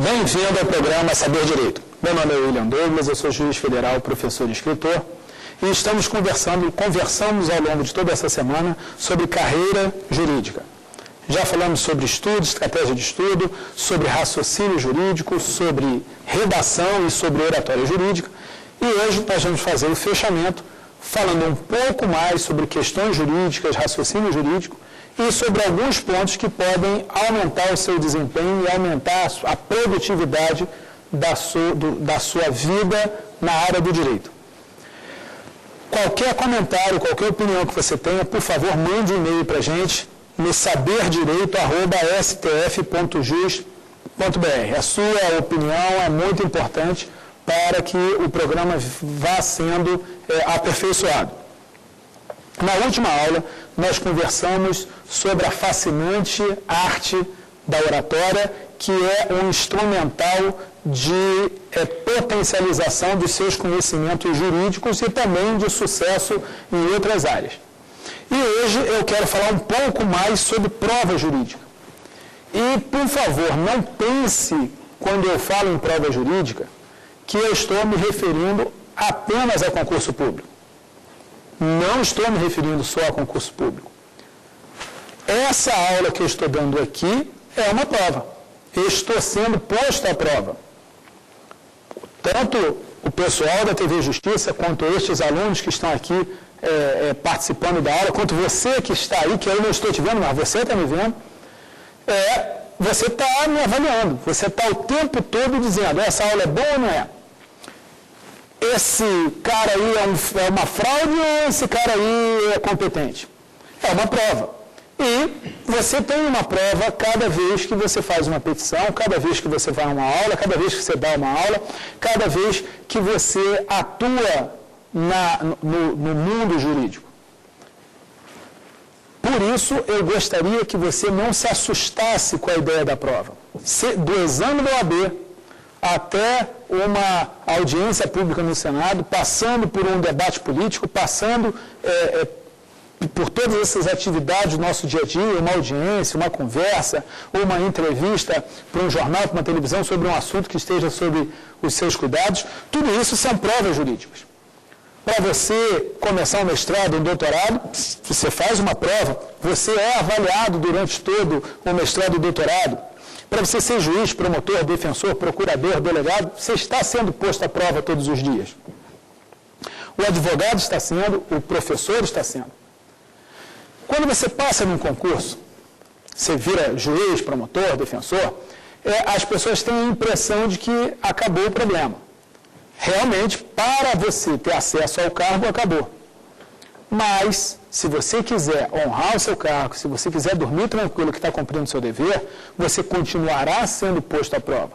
Bem-vindo ao programa Saber Direito. Meu nome é William Douglas, eu sou juiz federal, professor e escritor, e estamos conversamos ao longo de toda essa semana sobre carreira jurídica. Já falamos sobre estudo, estratégia de estudo, sobre raciocínio jurídico, sobre redação e sobre oratória jurídica, e hoje nós vamos fazer o fechamento falando um pouco mais sobre questões jurídicas, raciocínio jurídico, e sobre alguns pontos que podem aumentar o seu desempenho e aumentar a produtividade da sua vida na área do direito. Qualquer comentário, qualquer opinião que você tenha, por favor, mande um e-mail para a gente no saberdireito@stf.jus.br. A sua opinião é muito importante para que o programa vá sendo aperfeiçoado. Na última aula, nós conversamos sobre a fascinante arte da oratória, que é um instrumental de potencialização dos seus conhecimentos jurídicos e também de sucesso em outras áreas. E hoje eu quero falar um pouco mais sobre prova jurídica. E, por favor, não pense, quando eu falo em prova jurídica, que eu estou me referindo apenas a concurso público. Não estou me referindo só a concurso público. Essa aula que eu estou dando aqui é uma prova. Eu estou sendo posto à prova. Tanto o pessoal da TV Justiça, quanto estes alunos que estão aqui participando da aula, quanto você que está aí, que eu não estou te vendo, mas você está me vendo, você está me avaliando. Você está o tempo todo dizendo, essa aula é boa ou não é? Esse cara aí é uma fraude ou esse cara aí é competente? É uma prova. E você tem uma prova cada vez que você faz uma petição, cada vez que você vai a uma aula, cada vez que você dá uma aula, cada vez que você atua no mundo jurídico. Por isso, eu gostaria que você não se assustasse com a ideia da prova. Do exame da OAB até uma audiência pública no Senado, passando por um debate político, passando por todas essas atividades do nosso dia a dia, uma audiência, uma conversa, uma entrevista para um jornal, para uma televisão, sobre um assunto que esteja sob os seus cuidados, tudo isso são provas jurídicas. Para você começar um mestrado, um doutorado, você faz uma prova, você é avaliado durante todo o mestrado e doutorado. Para você ser juiz, promotor, defensor, procurador, delegado, você está sendo posto à prova todos os dias. O advogado está sendo, o professor está sendo. Quando você passa num concurso, você vira juiz, promotor, defensor, as pessoas têm a impressão de que acabou o problema. Realmente, para você ter acesso ao cargo, acabou. Mas, se você quiser honrar o seu cargo, se você quiser dormir tranquilo que está cumprindo o seu dever, você continuará sendo posto à prova.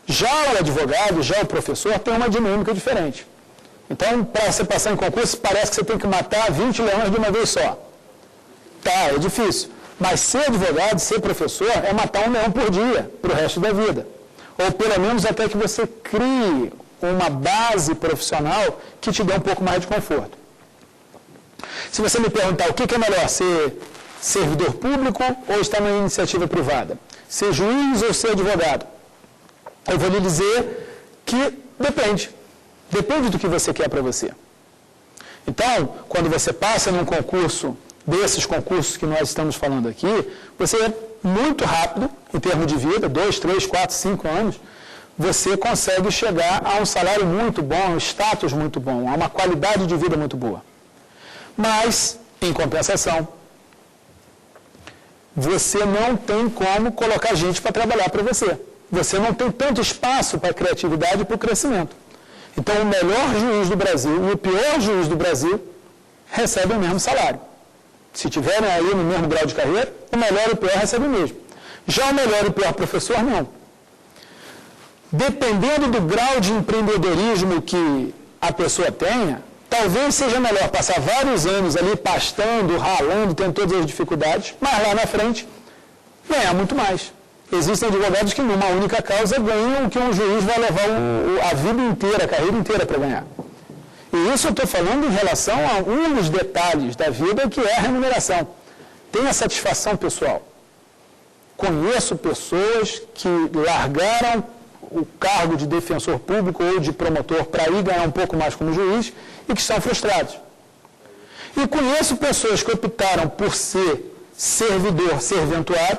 Já o advogado, já o professor, tem uma dinâmica diferente. Então, para você passar em concurso, parece que você tem que matar 20 leões de uma vez só. Tá, é difícil. Mas ser advogado, ser professor, é matar um leão por dia, para o resto da vida. Ou pelo menos até que você crie uma base profissional que te dê um pouco mais de conforto. Se você me perguntar o que é melhor, ser servidor público ou estar na iniciativa privada? Ser juiz ou ser advogado? Eu vou lhe dizer que depende. Depende do que você quer para você. Então, quando você passa num concurso, desses concursos que nós estamos falando aqui, você é muito rápido, em termos de vida, 2, 3, 4, 5 anos, você consegue chegar a um salário muito bom, a um status muito bom, a uma qualidade de vida muito boa. Mas, em compensação, você não tem como colocar gente para trabalhar para você. Você não tem tanto espaço para a criatividade e para o crescimento. Então, o melhor juiz do Brasil e o pior juiz do Brasil recebem o mesmo salário. Se tiverem aí no mesmo grau de carreira, o melhor e o pior recebem o mesmo. Já o melhor e o pior professor, não. Dependendo do grau de empreendedorismo que a pessoa tenha, talvez seja melhor passar vários anos ali pastando, ralando, tendo todas as dificuldades, mas lá na frente ganhar muito mais. Existem advogados que numa única causa ganham o que um juiz vai levar a vida inteira, a carreira inteira para ganhar. E isso eu estou falando em relação a um dos detalhes da vida, que é a remuneração. Tem a satisfação pessoal. conheço pessoas que largaram o cargo de defensor público ou de promotor para ir ganhar um pouco mais como juiz e que estão frustrados. E conheço pessoas que optaram por ser servidor, serventuário,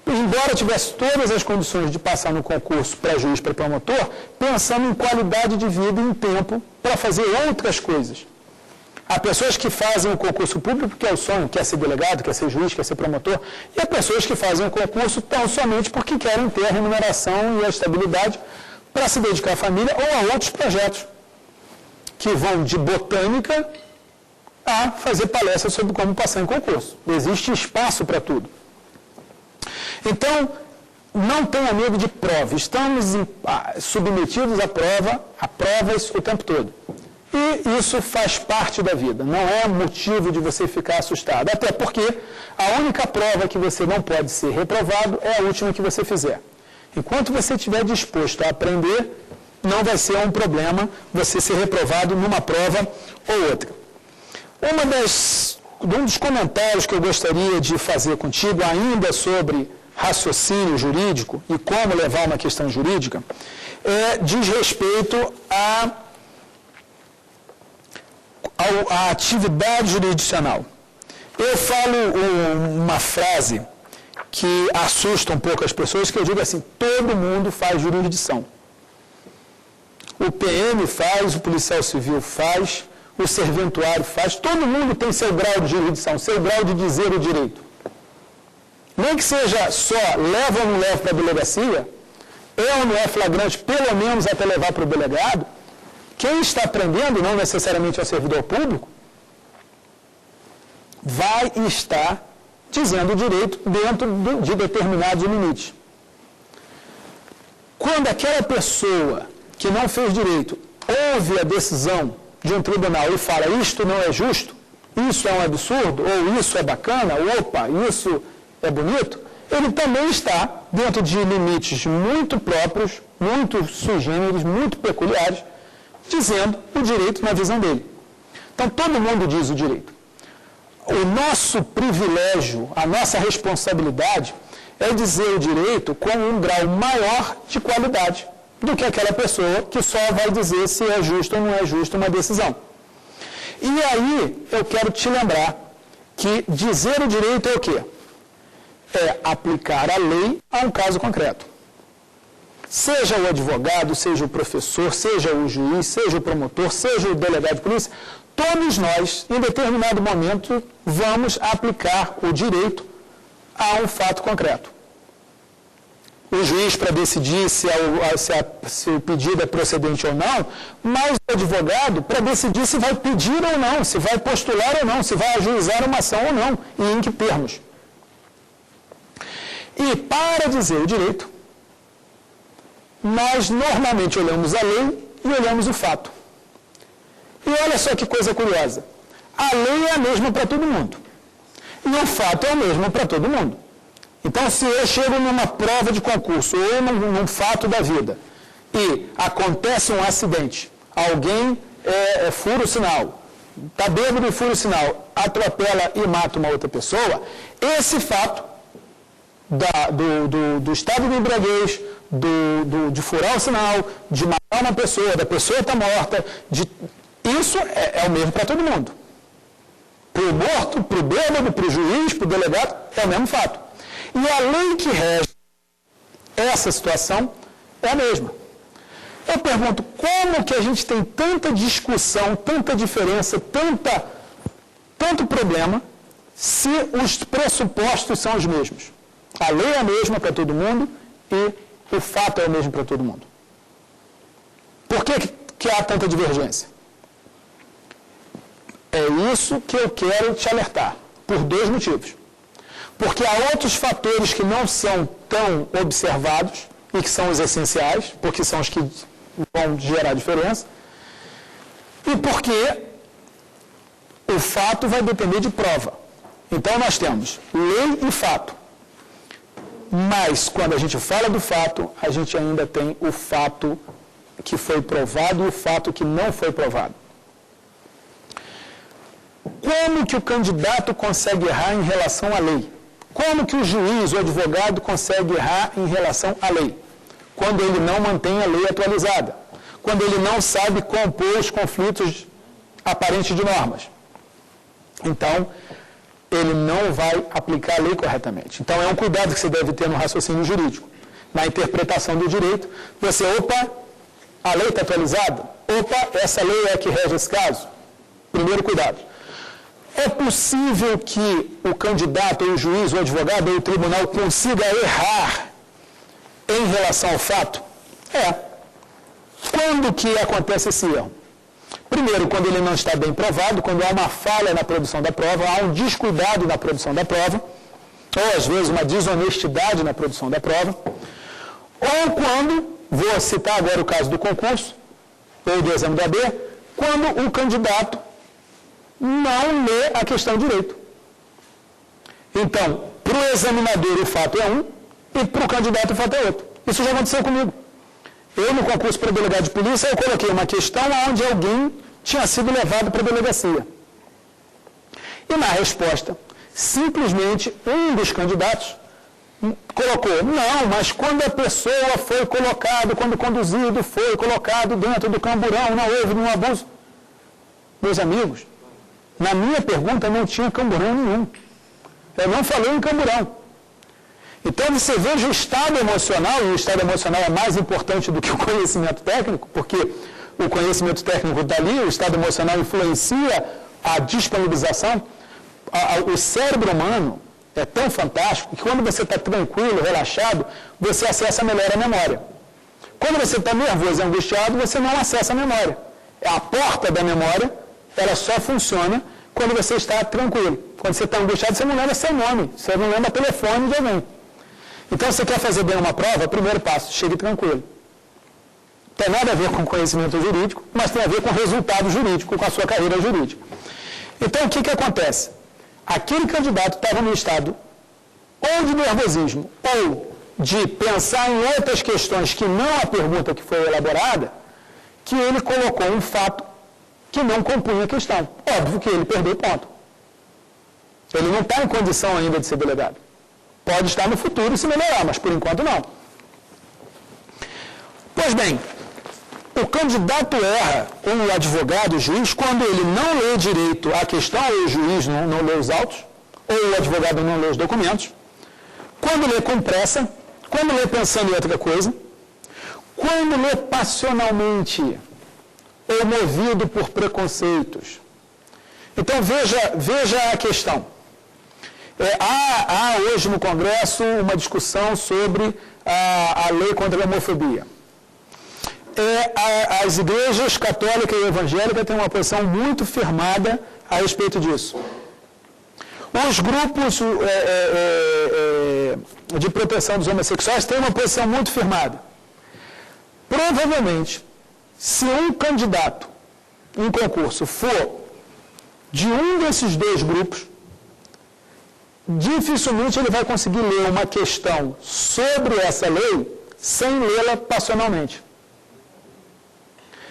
embora tivesse todas as condições de passar no concurso para juiz, para promotor, pensando em qualidade de vida e em tempo para fazer outras coisas. Há pessoas que fazem o concurso público porque é o sonho, quer ser delegado, quer ser juiz, quer ser promotor, e há pessoas que fazem o concurso tão somente porque querem ter a remuneração e a estabilidade para se dedicar à família ou a outros projetos, que vão de botânica a fazer palestras sobre como passar em concurso. Existe espaço para tudo. Então, não tenha medo de prova. Estamos submetidos a provas o tempo todo. E isso faz parte da vida. Não é motivo de você ficar assustado. Até porque a única prova que você não pode ser reprovado é a última que você fizer. Enquanto você estiver disposto a aprender, não vai ser um problema você ser reprovado numa prova ou outra. Um dos comentários que eu gostaria de fazer contigo, ainda sobre raciocínio jurídico e como levar uma questão jurídica, diz respeito à atividade jurisdicional. Eu falo uma frase que assusta um pouco as pessoas, que eu digo assim: todo mundo faz jurisdição. O PM faz, o policial civil faz, o serventuário faz, todo mundo tem seu grau de jurisdição, seu grau de dizer o direito. Nem que seja só leva ou não leva para a delegacia, ou não é flagrante, pelo menos até levar para o delegado, quem está aprendendo, não necessariamente é o servidor público, vai estar dizendo o direito dentro de determinados limites. Quando aquela pessoa que não fez direito ouve a decisão de um tribunal e fala: isto não é justo, isso é um absurdo, ou isso é bacana, opa, isso é bonito, ele também está dentro de limites muito próprios, muito sui generis, muito peculiares, dizendo o direito na visão dele. Então, todo mundo diz o direito. O nosso privilégio, a nossa responsabilidade é dizer o direito com um grau maior de qualidade do que aquela pessoa que só vai dizer se é justo ou não é justo uma decisão. E aí, eu quero te lembrar que dizer o direito é o quê? É aplicar a lei a um caso concreto. Seja o advogado, seja o professor, seja o juiz, seja o promotor, seja o delegado de polícia, todos nós, em determinado momento, vamos aplicar o direito a um fato concreto. O juiz para decidir se o pedido é procedente ou não, mas o advogado para decidir se vai pedir ou não, se vai postular ou não, se vai ajuizar uma ação ou não, e em que termos. E para dizer o direito, nós normalmente olhamos a lei e olhamos o fato. E olha só que coisa curiosa. A lei é a mesma para todo mundo. E o fato é o mesmo para todo mundo. Então, se eu chego numa prova de concurso ou num fato da vida e acontece um acidente, alguém fura o sinal, está bêbado e fura o sinal, atropela e mata uma outra pessoa, esse fato do estado de embriaguez, de furar o sinal, de matar uma pessoa, da pessoa estar morta, isso é o mesmo para todo mundo. Para o morto, para o bêbado, para o juiz, para o delegado, é o mesmo fato. E a lei que rege essa situação é a mesma. Eu pergunto, como que a gente tem tanta discussão, tanta diferença, tanto problema, se os pressupostos são os mesmos? A lei é a mesma para todo mundo e o fato é o mesmo para todo mundo. Por que há tanta divergência? É isso que eu quero te alertar, por dois motivos. Porque há outros fatores que não são tão observados e que são os essenciais, porque são os que vão gerar diferença, e porque o fato vai depender de prova. Então, nós temos lei e fato. Mas, quando a gente fala do fato, a gente ainda tem o fato que foi provado e o fato que não foi provado. Como que o candidato consegue errar em relação à lei? Como que o juiz ou advogado consegue errar em relação à lei? Quando ele não mantém a lei atualizada. Quando ele não sabe compor os conflitos aparentes de normas. Então, ele não vai aplicar a lei corretamente. Então, é um cuidado que você deve ter no raciocínio jurídico. Na interpretação do direito, você, a lei está atualizada? Essa lei é a que rege esse caso? Primeiro cuidado. É possível que o candidato, ou o juiz, ou o advogado, ou o tribunal consiga errar em relação ao fato? Quando que acontece esse erro? Primeiro, quando ele não está bem provado, quando há uma falha na produção da prova, há um descuidado na produção da prova, ou às vezes uma desonestidade na produção da prova, ou quando, vou citar agora o caso do concurso, ou do exame do AB, quando o candidato não lê a questão direito. Então, para o examinador o fato é um, e para o candidato o fato é outro. Isso já aconteceu comigo. Eu, no concurso para delegado de polícia, eu coloquei uma questão onde alguém tinha sido levado para a delegacia. E na resposta, simplesmente um dos candidatos colocou, não, mas quando a pessoa foi colocada, quando o conduzido foi colocado dentro do camburão, não houve nenhum abuso. Meus amigos, na minha pergunta não tinha camburão nenhum. Eu não falei em camburão. Então você veja o estado emocional, e o estado emocional é mais importante do que o conhecimento técnico, porque o conhecimento técnico está ali, o estado emocional influencia a disponibilização. O cérebro humano é tão fantástico que quando você está tranquilo, relaxado, você acessa melhor a memória. Quando você está nervoso e angustiado, você não acessa a memória. A porta da memória, ela só funciona quando você está tranquilo. Quando você está angustiado, você não lembra seu nome, você não lembra o telefone de alguém. Então, você quer fazer bem uma prova, primeiro passo, chegue tranquilo. Tem nada a ver com conhecimento jurídico, mas tem a ver com resultado jurídico, com a sua carreira jurídica. Então, o que acontece? Aquele candidato estava no estado ou de nervosismo, ou de pensar em outras questões que não a pergunta que foi elaborada, que ele colocou um fato que não compunha a questão. Óbvio que ele perdeu ponto. Ele não está em condição ainda de ser delegado. Pode estar no futuro e se melhorar, mas por enquanto não. Pois bem, o candidato erra, ou o advogado, o juiz, quando ele não lê direito a questão, ou o juiz não lê os autos, ou o advogado não lê os documentos, quando lê com pressa, quando lê pensando em outra coisa, quando lê passionalmente, ou movido por preconceitos. Então veja a questão. Há hoje no Congresso uma discussão sobre a lei contra a homofobia. As igrejas católica e evangélica têm uma posição muito firmada a respeito disso. Os grupos de proteção dos homossexuais têm uma posição muito firmada. Provavelmente, se um candidato em concurso for de um desses dois grupos, dificilmente ele vai conseguir ler uma questão sobre essa lei sem lê-la passionalmente.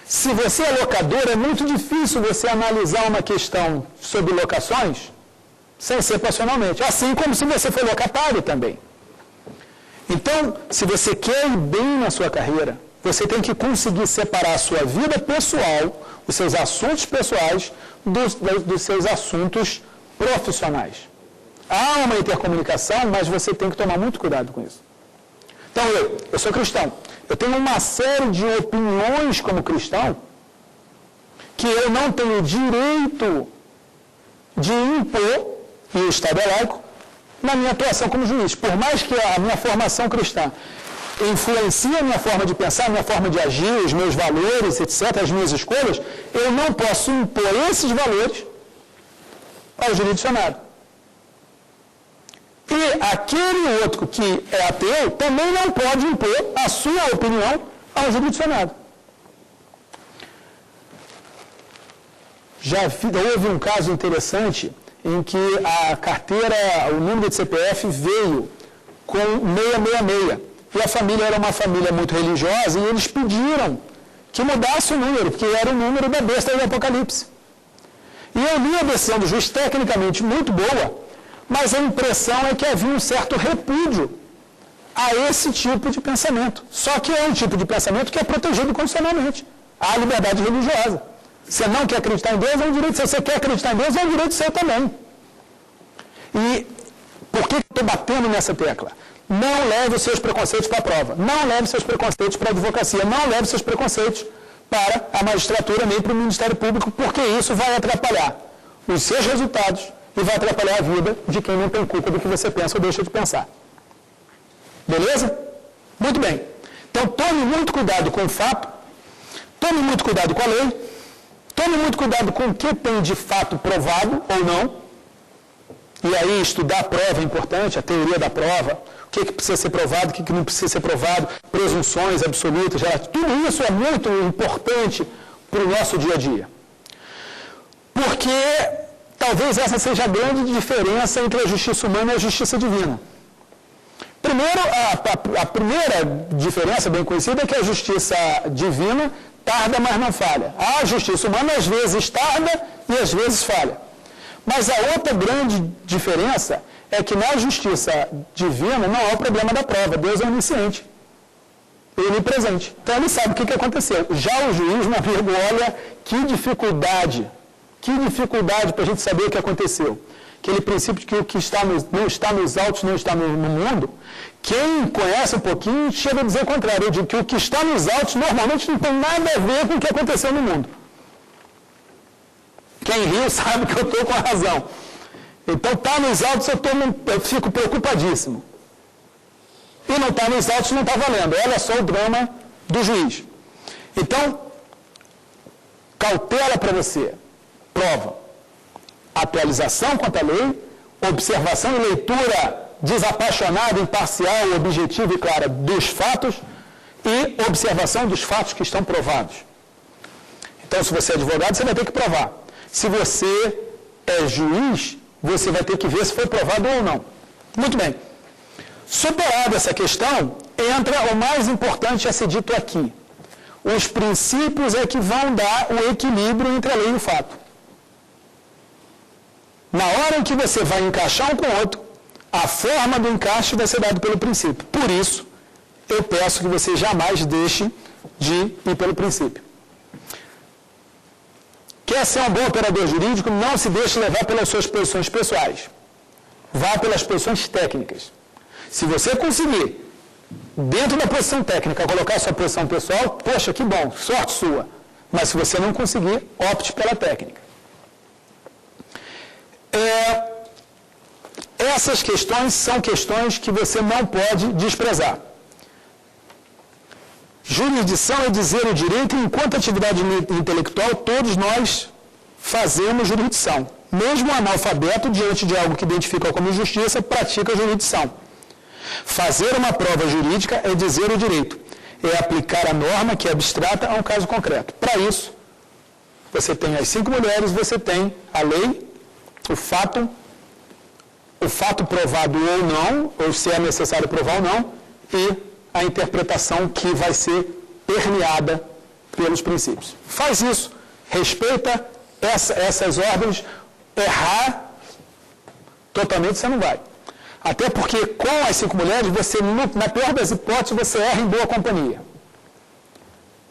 Se você é locador, é muito difícil você analisar uma questão sobre locações sem ser passionalmente. Assim como se você for locatário também. Então, se você quer ir bem na sua carreira, você tem que conseguir separar a sua vida pessoal, os seus assuntos pessoais, dos seus assuntos profissionais. Há uma intercomunicação, mas você tem que tomar muito cuidado com isso. Então, eu sou cristão. Eu tenho uma série de opiniões como cristão que eu não tenho direito de impor, e o Estado é laico, na minha atuação como juiz. Por mais que a minha formação cristã influencie a minha forma de pensar, a minha forma de agir, os meus valores, etc., as minhas escolhas, eu não posso impor esses valores ao jurisdicionado. E aquele outro que é ateu também não pode impor a sua opinião ao jurisdicionado. Já houve um caso interessante em que a carteira, o número de CPF veio com 666. E a família era uma família muito religiosa e eles pediram que mudasse o número, porque era o número da besta do Apocalipse. E eu li a decisão do juiz tecnicamente muito boa, mas a impressão é que havia um certo repúdio a esse tipo de pensamento. Só que é um tipo de pensamento que é protegido constitucionalmente. A liberdade religiosa. Você não quer acreditar em Deus, é um direito seu. Você quer acreditar em Deus, é um direito seu também. E por que eu estou batendo nessa tecla? Não leve os seus preconceitos para a prova. Não leve os seus preconceitos para a advocacia. Não leve os seus preconceitos para a magistratura nem para o Ministério Público, porque isso vai atrapalhar os seus resultados e vai atrapalhar a vida de quem não tem culpa do que você pensa ou deixa de pensar. Beleza? Muito bem. Então, tome muito cuidado com o fato, tome muito cuidado com a lei, tome muito cuidado com o que tem de fato provado ou não. E aí, estudar a prova é importante, a teoria da prova, o que precisa ser provado, o que não precisa ser provado, presunções absolutas, tudo isso é muito importante para o nosso dia a dia. Porque talvez essa seja a grande diferença entre a justiça humana e a justiça divina. Primeiro, a primeira diferença bem conhecida é que a justiça divina tarda, mas não falha. A justiça humana às vezes tarda e às vezes falha. Mas a outra grande diferença é que na justiça divina não há o problema da prova. Deus é onisciente. Ele é onipresente. Então ele sabe o que aconteceu. Já o juiz, meu amigo, olha que dificuldade para a gente saber o que aconteceu. Aquele princípio de que o que não está nos autos não está no mundo. Quem conhece um pouquinho chega a dizer o contrário, de que o que está nos autos normalmente não tem nada a ver com o que aconteceu no mundo. Quem riu sabe que eu estou com a razão. Então, está nos autos, eu fico preocupadíssimo. E não está nos autos, não está valendo. Olha só o drama do juiz. Então, cautela para você. Prova. Atualização quanto à lei, observação e leitura desapaixonada, imparcial, objetiva e clara dos fatos e observação dos fatos que estão provados. Então, se você é advogado, você vai ter que provar. Se você é juiz, você vai ter que ver se foi provado ou não. Muito bem. Superada essa questão, entra o mais importante a ser dito aqui. Os princípios é que vão dar o equilíbrio entre a lei e o fato. Na hora em que você vai encaixar um com o outro, a forma do encaixe vai ser dada pelo princípio. Por isso, eu peço que você jamais deixe de ir pelo princípio. Quer ser um bom operador jurídico, não se deixe levar pelas suas posições pessoais. Vá pelas posições técnicas. Se você conseguir, dentro da posição técnica, colocar sua posição pessoal, poxa, que bom, sorte sua. Mas se você não conseguir, opte pela técnica. Essas questões são questões que você não pode desprezar. Jurisdição é dizer o direito, e enquanto atividade intelectual, todos nós fazemos jurisdição. Mesmo o analfabeto, diante de algo que identifica como justiça, pratica jurisdição. Fazer uma prova jurídica é dizer o direito, é aplicar a norma que é abstrata a um caso concreto. Para isso, você tem as 5 mulheres, você tem a lei, o fato provado ou não, ou se é necessário provar ou não, e a interpretação que vai ser permeada pelos princípios. Faz isso, respeita essas ordens, errar totalmente você não vai. Até porque com as 5 mulheres, você, na pior das hipóteses, você erra em boa companhia.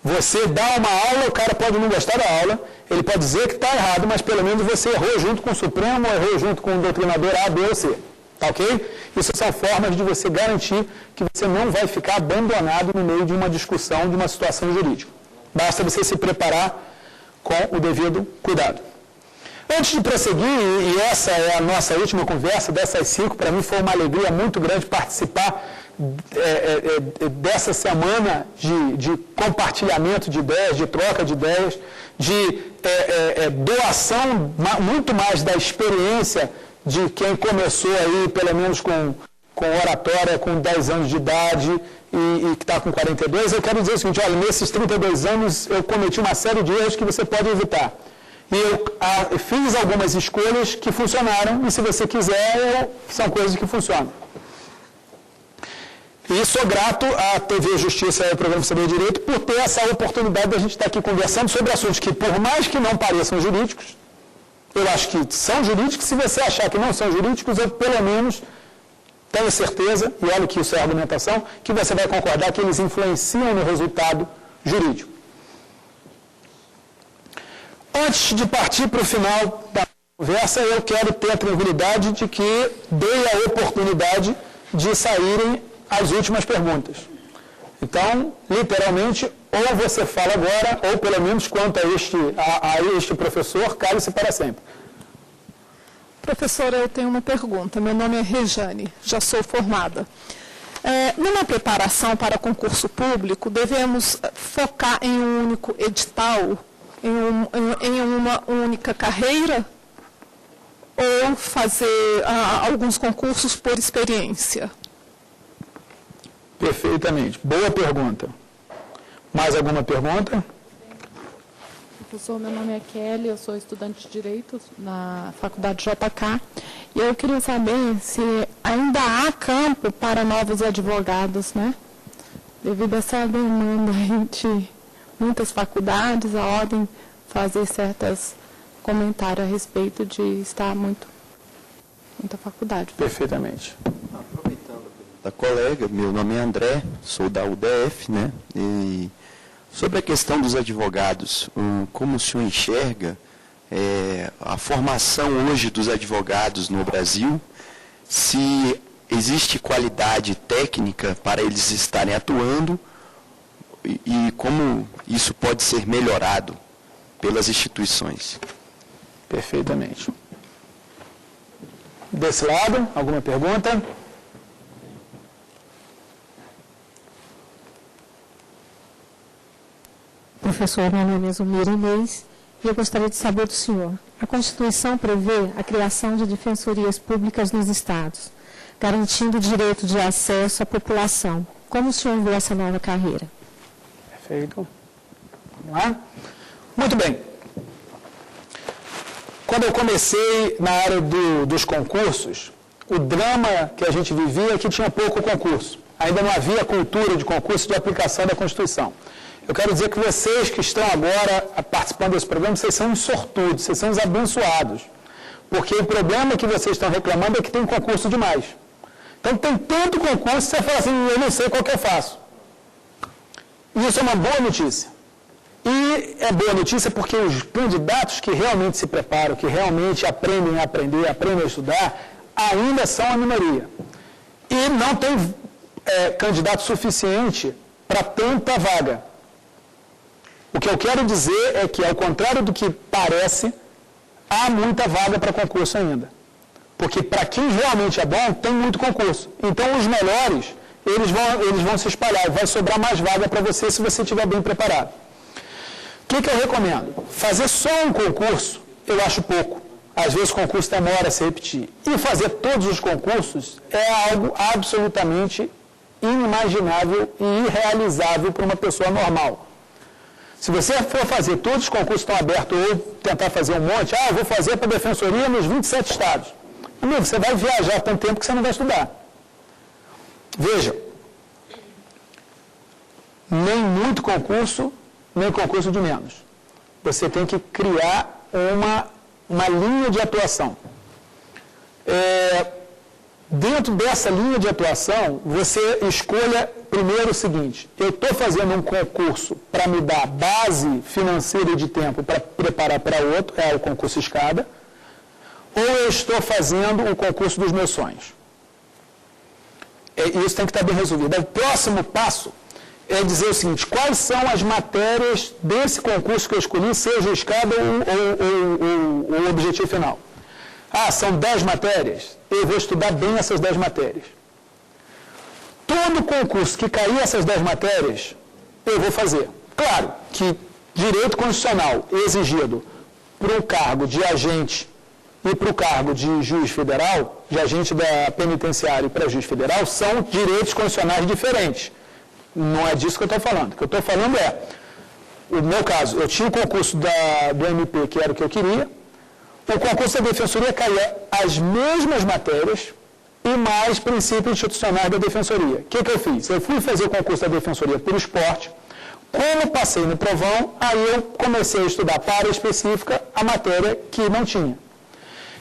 Você dá uma aula, o cara pode não gostar da aula, ele pode dizer que está errado, mas pelo menos você errou junto com o Supremo, errou junto com o doutrinador A, B ou C. Tá ok? Isso são formas de você garantir que você não vai ficar abandonado no meio de uma discussão, de uma situação jurídica. Basta você se preparar com o devido cuidado. Antes de prosseguir, e essa é a nossa última conversa dessas 5, para mim foi uma alegria muito grande participar dessa semana de compartilhamento de ideias, de troca de ideias, de doação muito mais da experiência de quem começou aí, pelo menos com oratória, com 10 anos de idade e que está com 42. Eu quero dizer o seguinte, olha, nesses 32 anos eu cometi uma série de erros que você pode evitar. E eu fiz algumas escolhas que funcionaram, e se você quiser, são coisas que funcionam. E sou grato à TV Justiça e ao Programa Saber Direito por ter essa oportunidade de a gente estar aqui conversando sobre assuntos que, por mais que não pareçam jurídicos, Eu acho que são jurídicos. Se você achar que não são jurídicos, eu pelo menos tenho certeza, e olha que isso é argumentação, que você vai concordar que eles influenciam no resultado jurídico. Antes de partir para o final da conversa, eu quero ter a tranquilidade de que dei a oportunidade de saírem as últimas perguntas. Então, literalmente, ou você fala agora, ou pelo menos quanto a este professor, cale-se para sempre. Professora, eu tenho uma pergunta. Meu nome é Rejane, já sou formada. Numa preparação para concurso público, devemos focar em um único edital, em uma única carreira, ou fazer alguns concursos por experiência? Perfeitamente. Boa pergunta. Mais alguma pergunta? Professor, meu nome é Kelly, eu sou estudante de Direito na Faculdade JK. E eu queria saber se ainda há campo para novos advogados, né? Devido a essa demanda de muitas faculdades, a ordem fazer certos comentários a respeito de estar muita faculdade. Perfeitamente. Aproveitando a pergunta da colega, meu nome é André, sou da UDF, né? E sobre a questão dos advogados, como o senhor enxerga a formação hoje dos advogados no Brasil, se existe qualidade técnica para eles estarem atuando e como isso pode ser melhorado pelas instituições? Perfeitamente. Desse lado, alguma pergunta? Professor, meu nome é Zumira Inês e eu gostaria de saber do senhor. A Constituição prevê a criação de defensorias públicas nos estados, garantindo o direito de acesso à população. Como o senhor vê essa nova carreira? Perfeito. Vamos lá? Muito bem. Quando eu comecei na área dos concursos, o drama que a gente vivia é que tinha pouco concurso. Ainda não havia cultura de concurso de aplicação da Constituição. Eu quero dizer que vocês que estão agora participando desse programa, vocês são uns sortudos, vocês são uns abençoados. Porque o problema que vocês estão reclamando é que tem concurso demais. Então tem tanto concurso que você fala assim, eu não sei qual que eu faço. E isso é uma boa notícia. E é boa notícia porque os candidatos que realmente se preparam, que realmente aprendem a aprender, aprendem a estudar, ainda são a minoria. E não tem candidato suficiente para tanta vaga. O que eu quero dizer é que, ao contrário do que parece, há muita vaga para concurso ainda. Porque para quem realmente é bom, tem muito concurso. Então, os melhores, eles vão se espalhar. Vai sobrar mais vaga para você se você estiver bem preparado. O que eu recomendo? Fazer só um concurso, eu acho pouco. Às vezes o concurso demora a se repetir. E fazer todos os concursos é algo absolutamente inimaginável e irrealizável para uma pessoa normal. Se você for fazer todos os concursos que estão abertos ou tentar fazer um monte, eu vou fazer para a defensoria nos 27 estados. Amigo, você vai viajar tanto tempo que você não vai estudar. Veja, nem muito concurso, nem concurso de menos. Você tem que criar uma linha de atuação. Dentro dessa linha de atuação, você escolha primeiro o seguinte: eu estou fazendo um concurso para me dar base financeira e de tempo para preparar para outro, é o concurso escada, ou eu estou fazendo o concurso dos meus sonhos? Isso tem que estar bem resolvido. O próximo passo é dizer o seguinte: quais são as matérias desse concurso que eu escolhi, seja o escada ou o objetivo final? São 10 matérias? Eu vou estudar bem essas 10 matérias. Todo concurso que cair essas 10 matérias, eu vou fazer. Claro que direito constitucional exigido para o cargo de agente e para o cargo de juiz federal, de agente da penitenciária e para juiz federal, são direitos constitucionais diferentes. Não é disso que eu estou falando. O que eu estou falando é, no meu caso, eu tinha o concurso do MP, que era o que eu queria. O concurso da defensoria caía as mesmas matérias e mais princípios institucionais da defensoria. O que eu fiz? Eu fui fazer o concurso da defensoria por esporte. Como passei no provão, aí eu comecei a estudar para área específica a matéria que não tinha.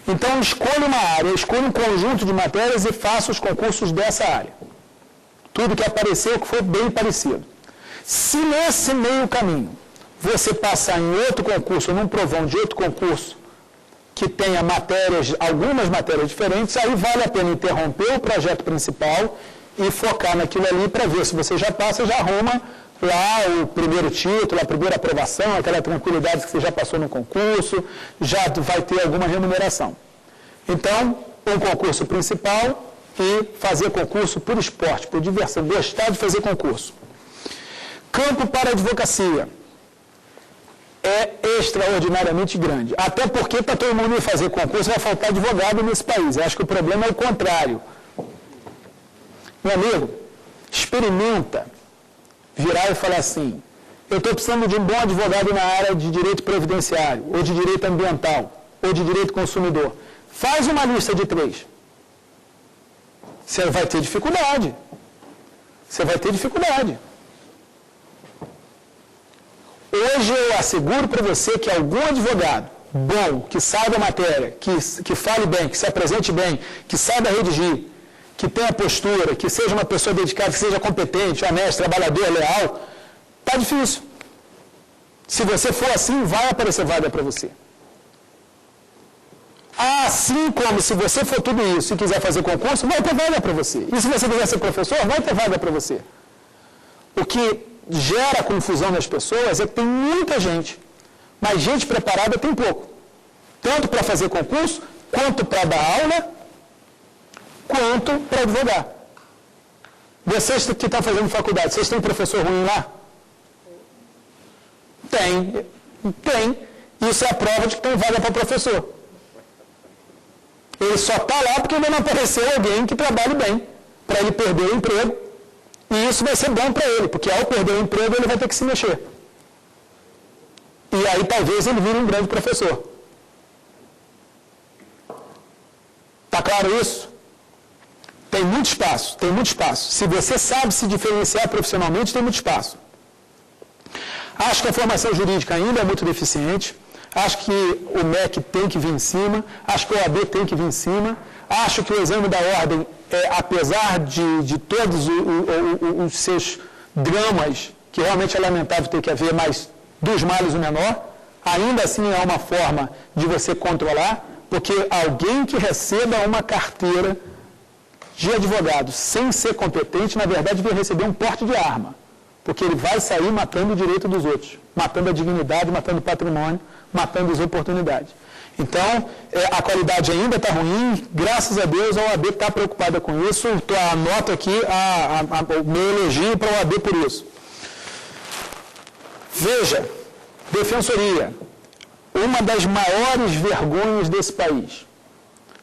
Então, escolha uma área, escolha um conjunto de matérias e faça os concursos dessa área. Tudo que aparecer, que for bem parecido. Se nesse meio caminho você passar em outro concurso, num provão de outro concurso, que tenha matérias, algumas matérias diferentes, aí vale a pena interromper o projeto principal e focar naquilo ali para ver se você já passa, já arruma lá o primeiro título, a primeira aprovação, aquela tranquilidade que você já passou no concurso, já vai ter alguma remuneração. Então, um concurso principal e fazer concurso por esporte, por diversão, gostar de fazer concurso. Campo para advocacia é extraordinariamente grande. Até porque para todo mundo ir fazer concurso vai faltar advogado nesse país. Eu acho que o problema é o contrário. Meu amigo, experimenta virar e falar assim, eu estou precisando de um bom advogado na área de direito previdenciário, ou de direito ambiental, ou de direito consumidor. Faz uma lista de 3. Você vai ter dificuldade. Você vai ter dificuldade. Hoje eu asseguro para você que algum advogado bom, que saiba a matéria, que fale bem, que se apresente bem, que saiba redigir, que tenha postura, que seja uma pessoa dedicada, que seja competente, honesto, trabalhador, leal, está difícil. Se você for assim, vai aparecer vaga para você. Assim como se você for tudo isso e quiser fazer concurso, vai ter vaga para você. E se você quiser ser professor, vai ter vaga para você. O que gera confusão nas pessoas é que tem muita gente, mas gente preparada tem pouco. Tanto para fazer concurso, quanto para dar aula, quanto para advogar. Vocês que estão fazendo faculdade, vocês têm professor ruim lá? Tem. Isso é a prova de que tem vaga para professor. Ele só está lá porque ainda não apareceu alguém que trabalhe bem, para ele perder o emprego. E isso vai ser bom para ele, porque ao perder o emprego ele vai ter que se mexer. E aí talvez ele vire um grande professor. Está claro isso? Tem muito espaço, tem muito espaço. Se você sabe se diferenciar profissionalmente, tem muito espaço. Acho que a formação jurídica ainda é muito deficiente. Acho que o MEC tem que vir em cima. Acho que o OAB tem que vir em cima. Acho que o exame da ordem, apesar de todos os seus dramas, que realmente é lamentável ter que haver, mas dos males o menor, ainda assim é uma forma de você controlar, porque alguém que receba uma carteira de advogado sem ser competente, na verdade, vai receber um porte de arma, porque ele vai sair matando o direito dos outros, matando a dignidade, matando o patrimônio, matando as oportunidades. Então, a qualidade ainda está ruim, graças a Deus a OAB está preocupada com isso, anoto aqui o meu elogio para a OAB por isso. Veja, Defensoria, uma das maiores vergonhas desse país.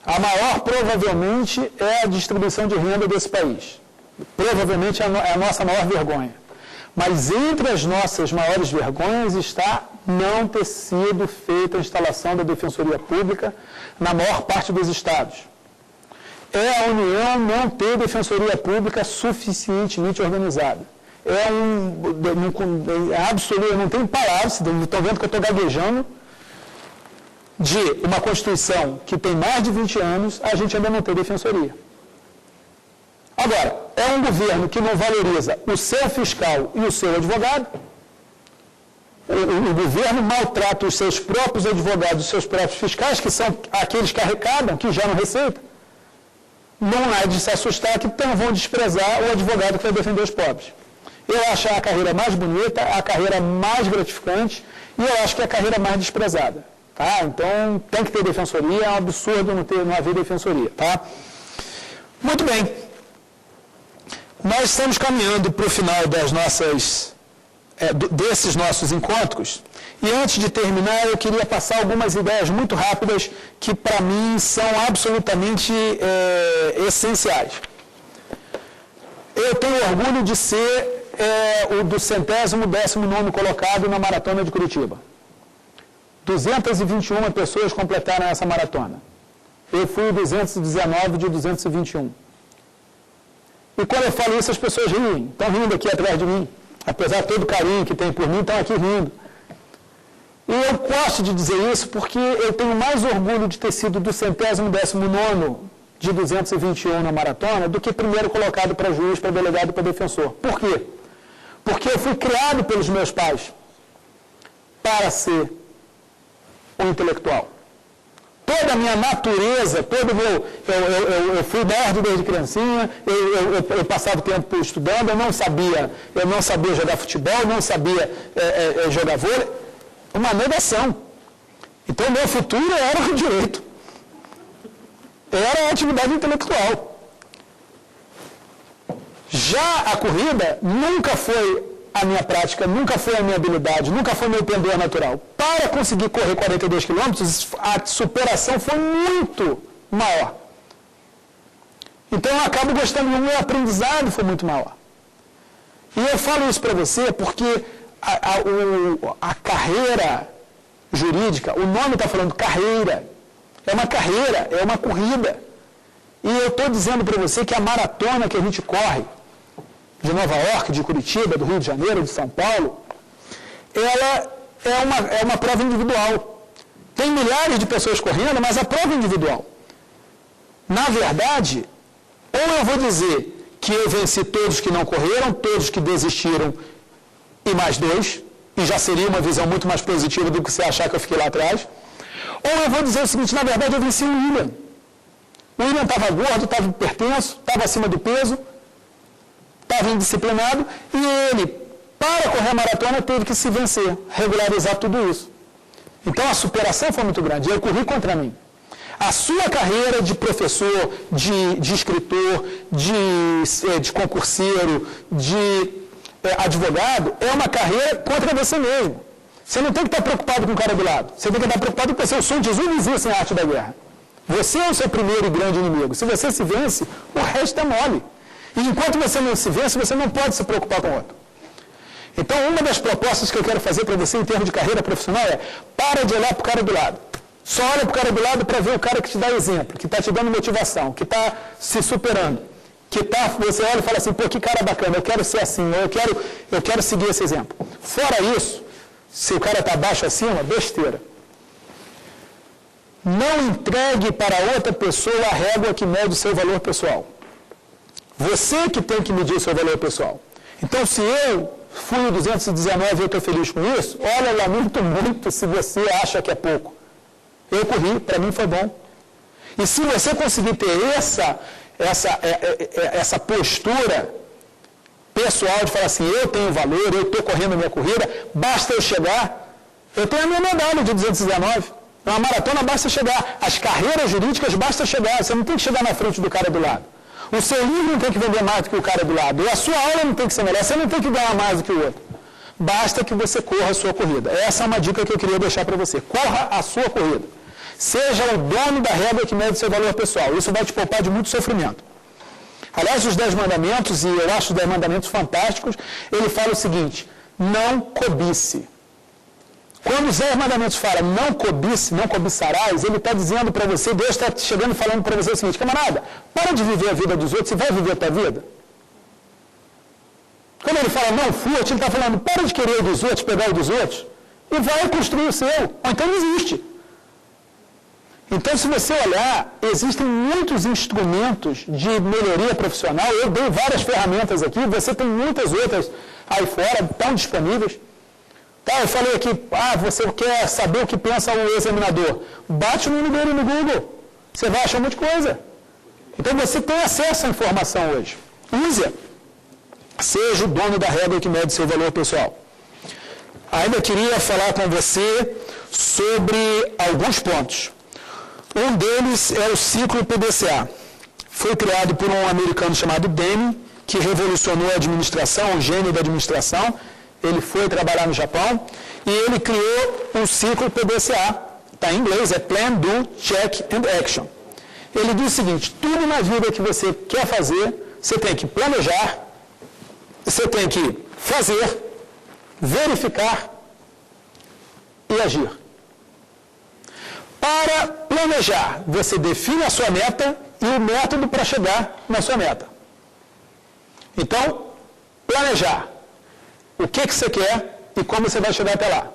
A maior, provavelmente, é a distribuição de renda desse país. Provavelmente é a nossa maior vergonha. Mas entre as nossas maiores vergonhas está não ter sido feita a instalação da Defensoria Pública na maior parte dos estados. É a União não ter Defensoria Pública suficientemente organizada. É absoluto, não tem palavras, estão vendo que eu estou gaguejando, de uma Constituição que tem mais de 20 anos, a gente ainda não tem Defensoria. Agora, é um governo que não valoriza o seu fiscal e o seu advogado. O governo maltrata os seus próprios advogados, os seus próprios fiscais, que são aqueles que arrecadam, que geram receita. Não há de se assustar que vão desprezar o advogado que vai defender os pobres. Eu acho a carreira mais bonita, a carreira mais gratificante, e eu acho que é a carreira mais desprezada. Tá? Então, tem que ter defensoria, é um absurdo não haver defensoria. Tá? Muito bem. Nós estamos caminhando para o final desses nossos encontros, e antes de terminar, eu queria passar algumas ideias muito rápidas que, para mim, são absolutamente essenciais. Eu tenho orgulho de ser o do 119º colocado na Maratona de Curitiba. 221 pessoas completaram essa maratona. Eu fui o 219 de 221. E quando eu falo isso, as pessoas riem. Estão rindo aqui atrás de mim. Apesar de todo o carinho que tem por mim, estão aqui rindo. E eu gosto de dizer isso porque eu tenho mais orgulho de ter sido do 119º de 221 na maratona do que primeiro colocado para juiz, para delegado e para defensor. Por quê? Porque eu fui criado pelos meus pais para ser um intelectual. Toda a minha natureza, eu fui nerd desde criancinha, eu passava o tempo estudando, eu não sabia jogar futebol, não sabia jogar vôlei, uma negação. Então, meu futuro era o direito, era a atividade intelectual. Já a corrida nunca foi a minha prática, nunca foi a minha habilidade, nunca foi meu pendor natural. Para conseguir correr 42 quilômetros, a superação foi muito maior. Então eu acabo gostando, o meu aprendizado foi muito maior. E eu falo isso para você porque a carreira jurídica, o nome está falando carreira, é uma carreira, é uma corrida. E eu estou dizendo para você que a maratona que a gente corre, de Nova York, de Curitiba, do Rio de Janeiro, de São Paulo, ela é uma prova individual. Tem milhares de pessoas correndo, mas a prova é individual. Na verdade, ou eu vou dizer que eu venci todos que não correram, todos que desistiram e mais 2, e já seria uma visão muito mais positiva do que você achar que eu fiquei lá atrás, ou eu vou dizer o seguinte, na verdade eu venci o William. O William estava gordo, estava hipertenso, estava acima do peso, estava indisciplinado, e ele, para correr a maratona, teve que se vencer, regularizar tudo isso. Então a superação foi muito grande, eu corri contra mim. A sua carreira de professor, de escritor, de concurseiro, de advogado, é uma carreira contra você mesmo. Você não tem que estar preocupado com o cara do lado, você tem que estar preocupado com você. O som de Jesus não existe em arte da guerra. Você é o seu primeiro e grande inimigo. Se você se vence, o resto é mole. E enquanto você não se vence, você não pode se preocupar com o outro. Então, uma das propostas que eu quero fazer para você em termos de carreira profissional é: para de olhar para o cara do lado. Só olha para o cara do lado para ver o cara que te dá exemplo, que está te dando motivação, que está se superando. Você olha e fala assim, pô, que cara bacana, eu quero ser assim, eu quero seguir esse exemplo. Fora isso, se o cara está abaixo acima, besteira. Não entregue para outra pessoa a régua que mede o seu valor pessoal. Você que tem que medir o seu valor pessoal. Então, se eu fui o 219 e eu estou feliz com isso, olha, eu lamento muito se você acha que é pouco. Eu corri, para mim foi bom. E se você conseguir ter essa postura pessoal de falar assim, eu tenho valor, eu estou correndo a minha corrida, basta eu chegar. Eu tenho a minha medalha de 219. Na maratona basta chegar. As carreiras jurídicas basta chegar. Você não tem que chegar na frente do cara do lado. O seu livro não tem que vender mais do que o cara do lado. E a sua aula não tem que ser melhor. Você não tem que ganhar mais do que o outro. Basta que você corra a sua corrida. Essa é uma dica que eu queria deixar para você. Corra a sua corrida. Seja o dono da régua que mede seu valor pessoal. Isso vai te poupar de muito sofrimento. Aliás, os 10 mandamentos, e eu acho os 10 mandamentos fantásticos, ele fala o seguinte: não cobice. Quando os 10 mandamentos falam não cobice, não cobiçarás, ele está dizendo para você, Deus está chegando e falando para você o seguinte: camarada, para de viver a vida dos outros, você vai viver a tua vida. Quando ele fala não furte, ele está falando, para de querer o dos outros, pegar o dos outros, e vai construir o seu, ou então não existe. Então, se você olhar, existem muitos instrumentos de melhoria profissional, eu dei várias ferramentas aqui, você tem muitas outras aí fora, estão disponíveis. Tá, eu falei aqui, você quer saber o que pensa o examinador, bate o nome dele no Google, você vai achar um monte de coisa. Então, você tem acesso à informação hoje. Use-a. Seja o dono da régua que mede seu valor pessoal. Ainda queria falar com você sobre alguns pontos. Um deles é o ciclo PDCA. Foi criado por um americano chamado Deming, que revolucionou a administração, o gênio da administração. Ele foi trabalhar no Japão e ele criou um ciclo PDCA. Está em inglês, é Plan, Do, Check and Action. Ele diz o seguinte: tudo na vida que você quer fazer, você tem que planejar, você tem que fazer, verificar e agir. Para planejar, você define a sua meta e o método para chegar na sua meta. Então, planejar o que você quer e como você vai chegar até lá.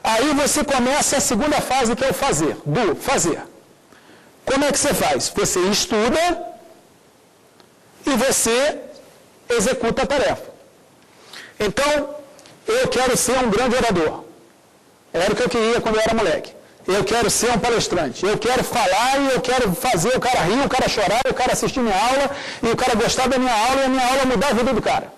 Aí você começa a segunda fase, que é o fazer. Do fazer. Como é que você faz? Você estuda e você executa a tarefa. Então, eu quero ser um grande orador. Era o que eu queria quando eu era moleque. Eu quero ser um palestrante. Eu quero falar e eu quero fazer o cara rir, o cara chorar, o cara assistir minha aula e o cara gostar da minha aula e a minha aula mudar a vida do cara.